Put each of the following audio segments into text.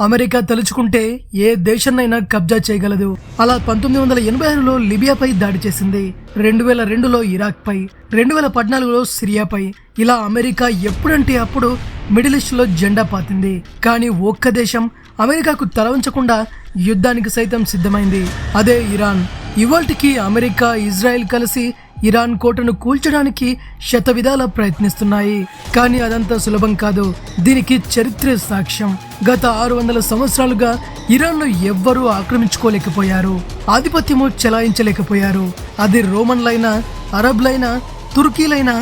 America తలుచుకుంటే ఏ దేశాన్నైనా కబ్జా చేయగలదు. అలా 1986లో లిబియాపై దాడి చేసింది, 2002లో ఇరాక్ పై, 2014లో సిరియాపై. ఇలా అమెరికా ఎప్పుడంటే అప్పుడు మిడిల్ ఈస్ట్ లో జెండా పాతింది. కానీ ఒక్క దేశం అమెరికాకు తలవంచకుండా యుద్ధానికి సైతం సిద్ధమైంది, అదే ఇరాన్. ఇవాల్టికి అమెరికా, ఇజ్రాయెల్ కలిసి ఇరాన్ కోటను కూల్చడానికి శతవిధాల ప్రయత్నిస్తున్నాయి. కానీ అదంతా సులభం కాదు. దీనికి చరిత్ర సాక్ష్యం. గత 600 సంవత్సరాలుగా ఇరాన్ను ఎవ్వరూ ఆక్రమించుకోలేకపోయారు, ఆధిపత్యము చెలాయించలేకపోయారు. అది రోమన్లైనా, అరబ్లైనా, తుర్కీలైనా,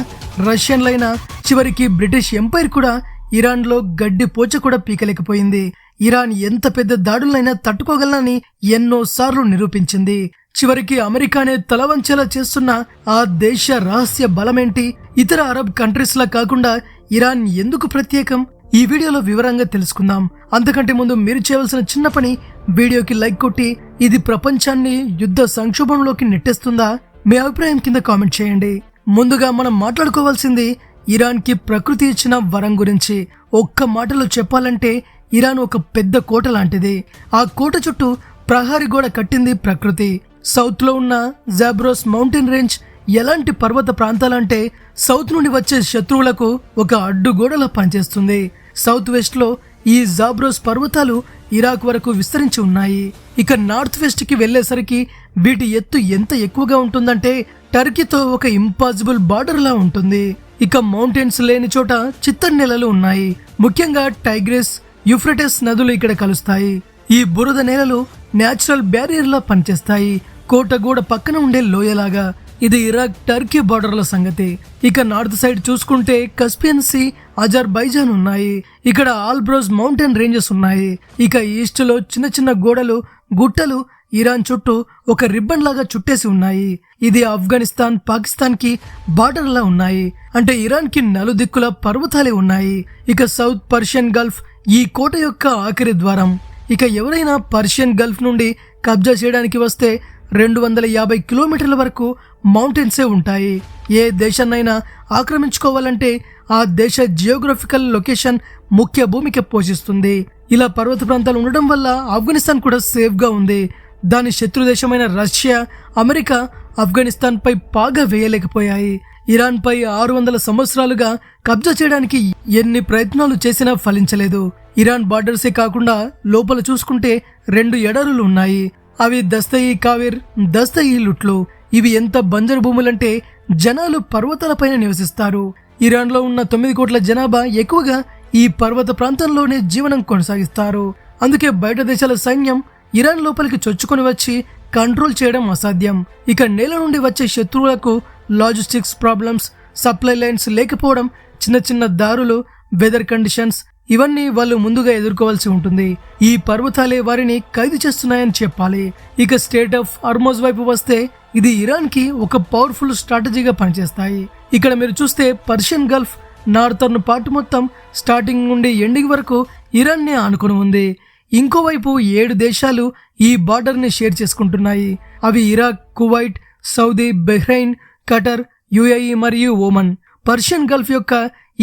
రష్యన్లైనా, చివరికి బ్రిటిష్ ఎంపైర్ కూడా ఇరాన్లో గడ్డి పోచ కూడా పీకలేకపోయింది. ఇరాన్ ఎంత పెద్ద దాడులైనా తట్టుకోగలనని ఎన్నోసార్లు నిరూపించింది. చివరికి అమెరికానే తలవంచేలా చేస్తున్న ఆ దేశ రహస్య బలమేంటి? ఇతర అరబ్ కంట్రీస్ లా కాకుండా ఇరాన్ ఎందుకు ప్రత్యేకం? ఈ వీడియోలో వివరంగా తెలుసుకుందాం. అంతకంటే ముందు మీరు చేయవలసిన చిన్న పని, వీడియోకి లైక్ కొట్టి ఇది ప్రపంచాన్ని యుద్ధ సంక్షోభంలోకి నెట్టేస్తుందా? మీ అభిప్రాయం కింద కామెంట్ చేయండి. ముందుగా మనం మాట్లాడుకోవాల్సింది ఇరాన్ కి ప్రకృతి ఇచ్చిన వరం గురించి. ఒక్క మాటలో చెప్పాలంటే ఇరాన్ ఒక పెద్ద కోట లాంటిది. ఆ కోట చుట్టూ ప్రహారీ గోడ కట్టింది ప్రకృతి. సౌత్ లో ఉన్న జాబ్రోస్ మౌంటైన్ రేంజ్ ఎలాంటి పర్వత ప్రాంతాలంటే సౌత్ నుండి వచ్చే శత్రువులకు ఒక అడ్డుగోడలా పనిచేస్తుంది. సౌత్ వెస్ట్ లో ఈ జాబ్రోస్ పర్వతాలు ఇరాక్ వరకు విస్తరించి ఉన్నాయి. ఇక నార్త్ వెస్ట్ కి వెళ్లేసరికి వీటి ఎత్తు ఎంత ఎక్కువగా ఉంటుందంటే టర్కీతో ఒక ఇంపాసిబుల్ బార్డర్ లా ఉంటుంది. ఇక మౌంటైన్స్ లేని చోట చిత్తడి నేలలు ఉన్నాయి. ముఖ్యంగా టైగ్రిస్, యూఫ్రటిస్ నదులు ఇక్కడ కలుస్తాయి. ఈ బురద నేలలు నేచురల్ బ్యారియర్ లా పనిచేస్తాయి, కోట గోడ పక్కన ఉండే లోయలాగా. ఇది ఇరాక్ టర్కీ బార్డర్ల సంగతి. ఇక నార్త్ సైడ్ చూసుకుంటే కస్పియన్ సీ, అజర్బైజాన్ ఉన్నాయి. ఇక్కడ ఆల్బ్రోస్ మౌంటైన్ రేంజెస్ ఉన్నాయి. ఇక ఈస్ట్ లో చిన్న చిన్న గోడలు, గుట్టలు ఇరాన్ చుట్టూ ఒక రిబ్బన్ లాగా చుట్టేసి ఉన్నాయి. ఇది ఆఫ్ఘనిస్తాన్, పాకిస్తాన్ కి బార్డర్ లా ఉన్నాయి. అంటే ఇరాన్ కి నలుదిక్కుల పర్వతాలే ఉన్నాయి. ఇక సౌత్ పర్షియన్ గల్ఫ్ ఈ కోట యొక్క ఆఖరి ద్వారం. ఇక ఎవరైనా పర్షియన్ గల్ఫ్ నుండి కబ్జా చేయడానికి వస్తే 250 కిలోమీటర్ల వరకు మౌంటైన్సే ఉంటాయి. ఏ దేశాన్నైనా ఆక్రమించుకోవాలంటే ఆ దేశ జియోగ్రఫికల్ లొకేషన్ ముఖ్య భూమిక పోషిస్తుంది. ఇలా పర్వత ప్రాంతాలు ఉండడం వల్ల ఆఫ్ఘనిస్తాన్ కూడా సేఫ్ గా ఉంది. దాని శత్రు దేశమైన రష్యా, అమెరికా ఆఫ్ఘనిస్తాన్ పై పాగా వేయలేకపోయాయి. ఇరాన్ పై 600 సంవత్సరాలుగా కబ్జా చేయడానికి ఎన్ని ప్రయత్నాలు చేసినా ఫలించలేదు. ఇరాన్ బార్డర్సే కాకుండా లోపల చూసుకుంటే 2 ఎడారులు ఉన్నాయి. అవి దస్తయి కావిర్, దస్తయి లుట్లు. ఇవి ఎంత బంజరు భూములంటే జనాలు పర్వతాలపైన నివసిస్తారు. ఇరాన్ లో ఉన్న 9 కోట్ల జనాభా ఎక్కువగా ఈ పర్వత ప్రాంతంలోనే జీవనం కొనసాగిస్తారు. అందుకే బయట దేశాల సైన్యం ఇరాన్ లోపలికి చొచ్చుకొని వచ్చి కంట్రోల్ చేయడం అసాధ్యం. ఇక నేల నుండి వచ్చే శత్రువులకు లాజిస్టిక్స్ ప్రాబ్లమ్స్, సప్లై లైన్స్ లేకపోవడం, చిన్న చిన్న దారులు, వెదర్ కండిషన్స్ ఇవన్నీ వాళ్ళు ముందుగా ఎదుర్కోవాల్సి ఉంటుంది. ఈ పర్వతాలే వారిని ఖైదు చేస్తున్నాయని చెప్పాలి. ఇక స్టేట్ ఆఫ్ హార్మోజ్ వైపు వస్తే ఇది ఇరాన్ కి ఒక పవర్ఫుల్ స్ట్రాటజీగా పనిచేస్తాయి. ఇక్కడ మీరు చూస్తే పర్షియన్ గల్ఫ్ నార్థర్న్ పార్ట్ మొత్తం స్టార్టింగ్ నుండి ఎండింగ్ వరకు ఇరాన్ నే ఆనుకుని ఉంది. ఇంకోవైపు 7 దేశాలు ఈ బార్డర్ ని షేర్ చేసుకుంటున్నాయి. అవి Iraq, Kuwait, Saudi, Bahrain, Qatar, UAE మరియు ఓమన్. పర్షియన్ గల్ఫ్ యొక్క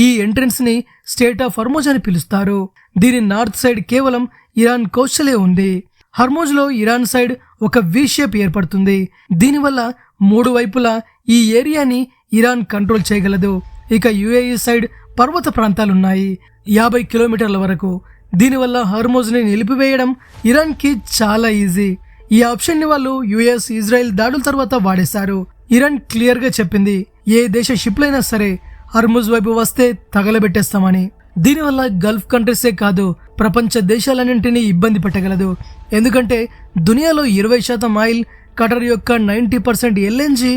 ఈ ఎంట్రన్స్ ని స్టేట్ ఆఫ్ హర్మోజ్ అని పిలుస్తారు. దీని నార్త్ సైడ్ కేవలం ఇరాన్ కోస్టలే ఉంది. హర్మోజ్ లో ఇరాన్ సైడ్ ఒక వి షేప్ ఏర్పడుతుంది. దీనివల్ల 3 వైపులా ఈ ఏరియాని ఇరాన్ కంట్రోల్ చేయగలదు. ఇక యుఏఈ సైడ్ పర్వత ప్రాంతాలున్నాయి 50 కిలోమీటర్ల వరకు. దీనివల్ల హర్మోజ్ ని నిలిపివేయడం ఇరాన్ కి చాలా ఈజీ. ఈ ఆప్షన్ ని వాళ్ళు యుఎస్, ఇజ్రాయెల్ దాడుల తర్వాత వాడేశారు. ఇరాన్ క్లియర్ గా చెప్పింది, ఏ దేశ షిప్లైనా సరే హర్మోజ్ వైపు వస్తే తగలబెట్టేస్తామని. దీనివల్ల గల్ఫ్ కంట్రీసే కాదు, ప్రపంచ దేశాలన్నింటినీ ఇబ్బంది పెట్టగలదు. ఎందుకంటే దునియాలో 20% ఆయిల్, ఖటర్ యొక్క 90% ఎల్ఎన్జీ,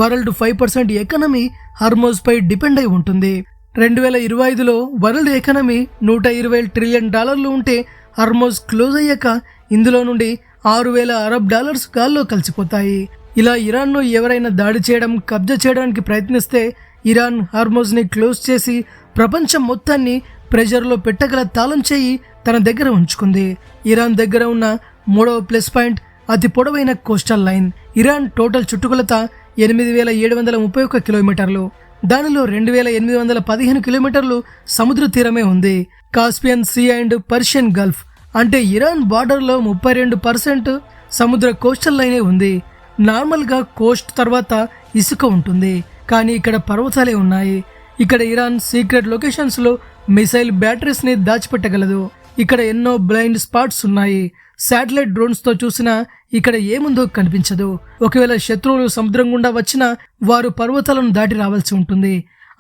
వరల్డ్ 5% ఎకానమీ హర్మోజ్ పై డిపెండ్ అయి ఉంటుంది. 2025లో వరల్డ్ ఎకానమీ $120 ట్రిలియన్ ఉంటే హర్మోజ్ క్లోజ్ అయ్యాక ఇందులో నుండి $6,000 అరబ్ గాల్లో కలిసిపోతాయి. ఇలా ఇరాన్ ను ఎవరైనా దాడి చేయడం, కబ్జా చేయడానికి ప్రయత్నిస్తే ఇరాన్ హర్మోజ్ ని క్లోజ్ చేసి ప్రపంచం మొత్తాన్ని ప్రెజర్ లో పెట్టగల తాళం చేయి తన దగ్గర ఉంచుకుంది. ఇరాన్ దగ్గర ఉన్న 3వ ప్లస్ పాయింట్ అతి పొడవైన కోస్టల్ లైన్. ఇరాన్ టోటల్ చుట్టుకొలత 8,731 కిలోమీటర్లు. దానిలో 2,815 కిలోమీటర్లు సముద్ర తీరమే ఉంది. Caspian sea and Persian Gulf అంటే ఇరాన్ బార్డర్లో 32% సముద్ర కోస్టల్ లైనే ఉంది. నార్మల్గా కోస్ట్ తర్వాత ఇసుక ఉంటుంది, కానీ ఇక్కడ పర్వతాలే ఉన్నాయి. ఇక్కడ ఇరాన్ సీక్రెట్ లొకేషన్స్లో మిసైల్ బ్యాటరీస్ని దాచిపెట్టగలదు. ఇక్కడ ఎన్నో బ్లైండ్ స్పాట్స్ ఉన్నాయి. శాటిలైట్ డ్రోన్స్తో చూసినా ఇక్కడ ఏముందో కనిపించదు. ఒకవేళ శత్రువులు సముద్రం గుండా వచ్చినా వారు పర్వతాలను దాటి రావాల్సి ఉంటుంది.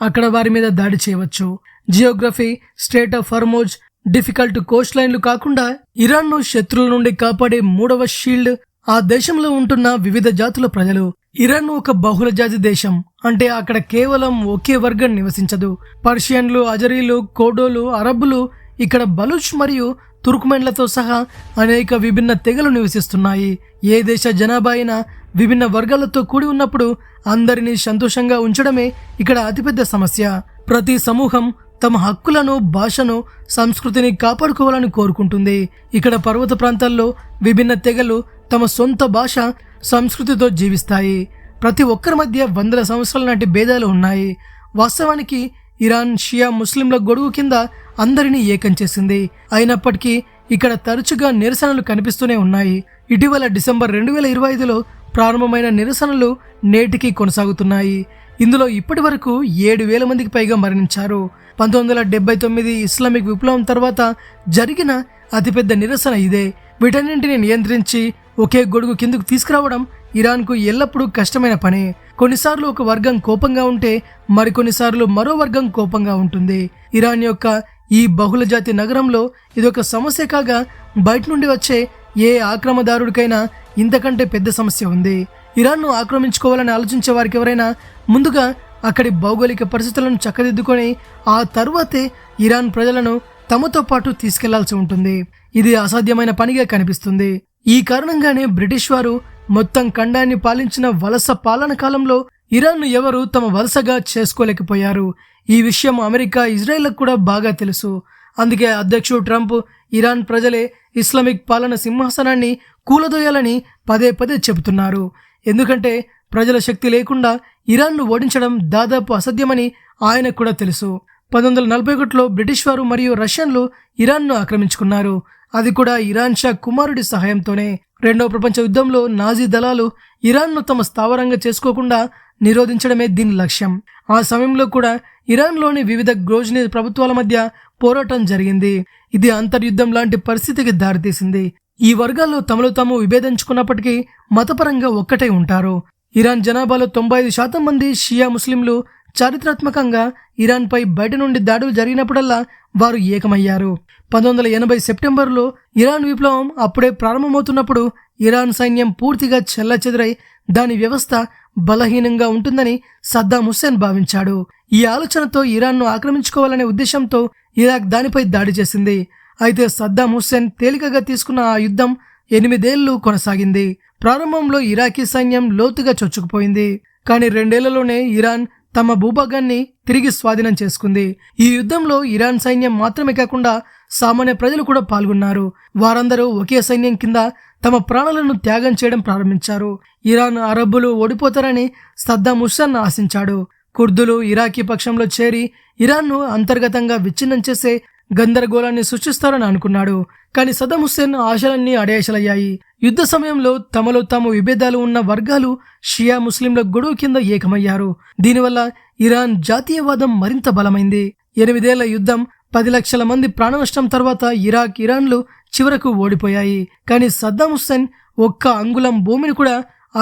అక్కడ వారి మీద దాడి చేయవచ్చు. Geography, straight of Hormuz, difficult Coast లైన్లు కాకుండా ఇరాన్ను శత్రువుల నుండి కాపాడే 3వ షీల్డ్ ఆ దేశంలో ఉంటున్న వివిధ జాతుల ప్రజలు. ఇరాన్ ఒక బహుళ జాతి దేశం. అంటే అక్కడ కేవలం ఒకే వర్గం నివసించదు. పర్షియన్లు, అజరీలు, కోడోలు, అరబ్బులు, ఇక్కడ బలూచ్ మరియు తుర్క్మెన్లతో సహా అనేక విభిన్న తెగలు నివసిస్తున్నాయి. ఏ దేశ జనాభా అయినా విభిన్న వర్గాలతో కూడి ఉన్నప్పుడు అందరినీ సంతోషంగా ఉంచడమే ఇక్కడ అతిపెద్ద సమస్య. ప్రతి సమూహం తమ హక్కులను, భాషను, సంస్కృతిని కాపాడుకోవాలని కోరుకుంటుంది. ఇక్కడ పర్వత ప్రాంతాల్లో విభిన్న తెగలు తమ సొంత భాష, సంస్కృతితో జీవిస్తాయి. ప్రతి ఒక్కరి మధ్య వందల సంవత్సరాల నాటి భేదాలు ఉన్నాయి. వాస్తవానికి ఇరాన్ షియా ముస్లింల గొడుగు కింద అందరినీ ఏకం చేసింది. అయినప్పటికీ ఇక్కడ తరచుగా నిరసనలు కనిపిస్తూనే ఉన్నాయి. ఇటీవల డిసెంబర్ 2025లో ప్రారంభమైన నిరసనలు నేటికి కొనసాగుతున్నాయి. ఇందులో ఇప్పటి వరకు 7,000 మందికి పైగా మరణించారు. 1979 ఇస్లామిక్ విప్లవం తర్వాత జరిగిన అతిపెద్ద నిరసన ఇదే. వీటన్నింటిని నియంత్రించి ఒకే గొడుగు కిందకు తీసుకురావడం ఇరాన్కు ఎల్లప్పుడూ కష్టమైన పనే. కొన్నిసార్లు ఒక వర్గం కోపంగా ఉంటే మరికొన్నిసార్లు మరో వర్గం కోపంగా ఉంటుంది. ఇరాన్ యొక్క ఈ బహుళజాతి నగరంలో ఇదొక సమస్య కాగా బయట నుండి వచ్చే ఏ ఆక్రమణదారుడికైనా ఇంతకంటే పెద్ద సమస్య ఉంది. ఇరాన్ను ఆక్రమించుకోవాలని ఆలోచించే వారికి ఎవరైనా ముందుగా అక్కడి భౌగోళిక పరిస్థితులను చక్కదిద్దుకొని ఆ తర్వాతే ఇరాన్ ప్రజలను తమతో పాటు తీసుకెళ్లాల్సి ఉంటుంది. ఇది అసాధ్యమైన పనిగా కనిపిస్తుంది. ఈ కారణంగానే బ్రిటిష్ వారు మొత్తం ఖండాన్ని పాలించిన వలస పాలన కాలంలో ఇరాన్ను ఎవరు తమ వలసగా చేసుకోలేకపోయారు. ఈ విషయం అమెరికా, ఇజ్రాయెల్కు కూడా బాగా తెలుసు. అందుకే అధ్యక్షుడు ట్రంప్ ఇరాన్ ప్రజలే ఇస్లామిక్ పాలన సింహాసనాన్ని కూలదోయాలని పదే పదే చెబుతున్నారు. ఎందుకంటే ప్రజల శక్తి లేకుండా ఇరాన్ను ఓడించడం దాదాపు అసాధ్యమని ఆయనకు కూడా తెలుసు. 1941లో బ్రిటిష్ వారు మరియు రష్యన్లు ఇరాన్ను ఆక్రమించుకున్నారు. అది కూడా ఇరాన్ షా కుమారుడి సహాయంతోనే. రెండవ ప్రపంచ యుద్ధంలో నాజీ దళాలు ఇరాన్ను తమ స్థావరంగా చేసుకోకుండా నిరోధించడమే దీని లక్ష్యం. ఆ సమయంలో కూడా ఇరాన్లోని వివిధ గ్రోజ్నీ ప్రభుత్వాల మధ్య పోరాటం జరిగింది. ఇది అంతర్యుద్ధం లాంటి పరిస్థితికి దారితీసింది. ఈ వర్గాల్లో తమలో తాము విభేదించుకున్నప్పటికీ మతపరంగా ఒక్కటే ఉంటారు. ఇరాన్ జనాభాలో 95% మంది షియా ముస్లింలు. చారిత్రాత్మకంగా ఇరాన్పై బయట నుండి దాడులు జరిగినప్పుడల్లా వారు ఏకమయ్యారు. 1980 సెప్టెంబర్లో ఇరాన్ విప్లవం అప్పుడే ప్రారంభమవుతున్నప్పుడు ఇరాన్ సైన్యం పూర్తిగా చెల్లాచెదురై దాని వ్యవస్థ బలహీనంగా ఉంటుందని సద్దాం హుస్సేన్ భావించాడు. ఈ ఆలోచనతో ఇరాన్ను ఆక్రమించుకోవాలనే ఉద్దేశంతో ఇరాక్ దానిపై దాడి చేసింది. అయితే సద్దాం హుస్సేన్ తేలికగా తీసుకున్న ఆ యుద్ధం 8 ఏళ్లు కొనసాగింది. ప్రారంభంలో ఇరాకీ సైన్యం లోతుగా చొచ్చుకుపోయింది. కానీ 2 ఏళ్లలోనే ఇరాన్ తమ భూభాగాన్ని తిరిగి స్వాధీనం చేసుకుంది. ఈ యుద్ధంలో ఇరాన్ సైన్యం మాత్రమే కాకుండా సామాన్య ప్రజలు కూడా పాల్గొన్నారు. వారందరూ ఒకే సైన్యం కింద తమ ప్రాణాలను త్యాగం చేయడం ప్రారంభించారు. ఇరాన్, అరబ్బులు ఓడిపోతారని సద్దాం హుస్సేన్ ఆశించాడు. కుర్దులు ఇరాకీ పక్షంలో చేరి ఇరాన్ను అంతర్గతంగా విచ్ఛిన్నం చేసే గందరగోళాన్ని సృష్టిస్తారని అనుకున్నాడు. కానీ సద్దాం హుస్సేన్ ఆశలన్నీ అడయాశలయ్యాయి. యుద్ధ సమయంలో తమలో తాము విభేదాలు ఉన్న వర్గాలు షియా ముస్లింల గొడుగు కింద ఏకమయ్యారు. దీనివల్ల ఇరాన్ జాతీయవాదం మరింత బలమైంది. 8 ఏళ్ల యుద్ధం, 10 లక్షల మంది ప్రాణ నష్టం తర్వాత ఇరాక్, ఇరాన్లు చివరకు ఓడిపోయాయి. కానీ సద్దాం హుస్సేన్ ఒక్క అంగుళం భూమిని కూడా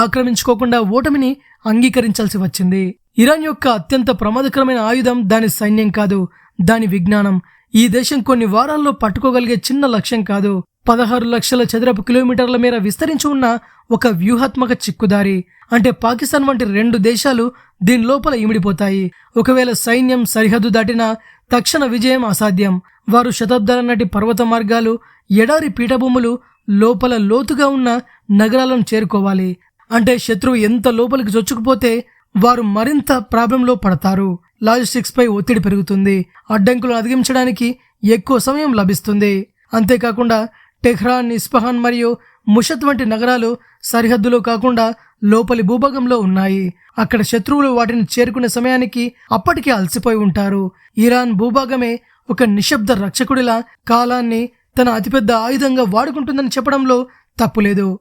ఆక్రమించుకోకుండా ఓటమిని అంగీకరించాల్సి వచ్చింది. ఇరాన్ యొక్క అత్యంత ప్రమాదకరమైన ఆయుధం దాని సైన్యం కాదు, దాని విజ్ఞానం. ఈ దేశం కొన్ని వారాల్లో పట్టుకోగలిగే చిన్న లక్ష్యం కాదు. 16 లక్షల చదరపు కిలోమీటర్ల మేర విస్తరించి ఉన్న ఒక వ్యూహాత్మక చిక్కుదారి. అంటే పాకిస్తాన్ వంటి 2 దేశాలు దీని లోపల ఇమిడిపోతాయి. ఒకవేళ సైన్యం సరిహద్దు దాటినా తక్షణ విజయం అసాధ్యం. వారు శతాబ్దాల నాటి పర్వత మార్గాలు, ఎడారి పీఠభూములు, లోపల లోతుగా ఉన్న నగరాలను చేరుకోవాలి. అంటే శత్రువు ఎంత లోపలికి చొచ్చుకుపోతే వారు మరింత ప్రాబ్లంలో పడతారు. లాజిస్టిక్స్ పై ఒత్తిడి పెరుగుతుంది. అడ్డంకులు అధిగమించడానికి ఎక్కువ సమయం లభిస్తుంది. అంతేకాకుండా టెహ్రాన్, ఇస్ఫహాన్ మరియు ముషత్ వంటి నగరాలు సరిహద్దులో కాకుండా లోపలి భూభాగంలో ఉన్నాయి. అక్కడ శత్రువులు వాటిని చేరుకునే సమయానికి అప్పటికే అలసిపోయి ఉంటారు. ఇరాన్ భూభాగమే ఒక నిశ్శబ్ద రక్షకుడిలా కాలాన్ని తన అతిపెద్ద ఆయుధంగా వాడుకుంటుందని చెప్పడంలో తప్పులేదు.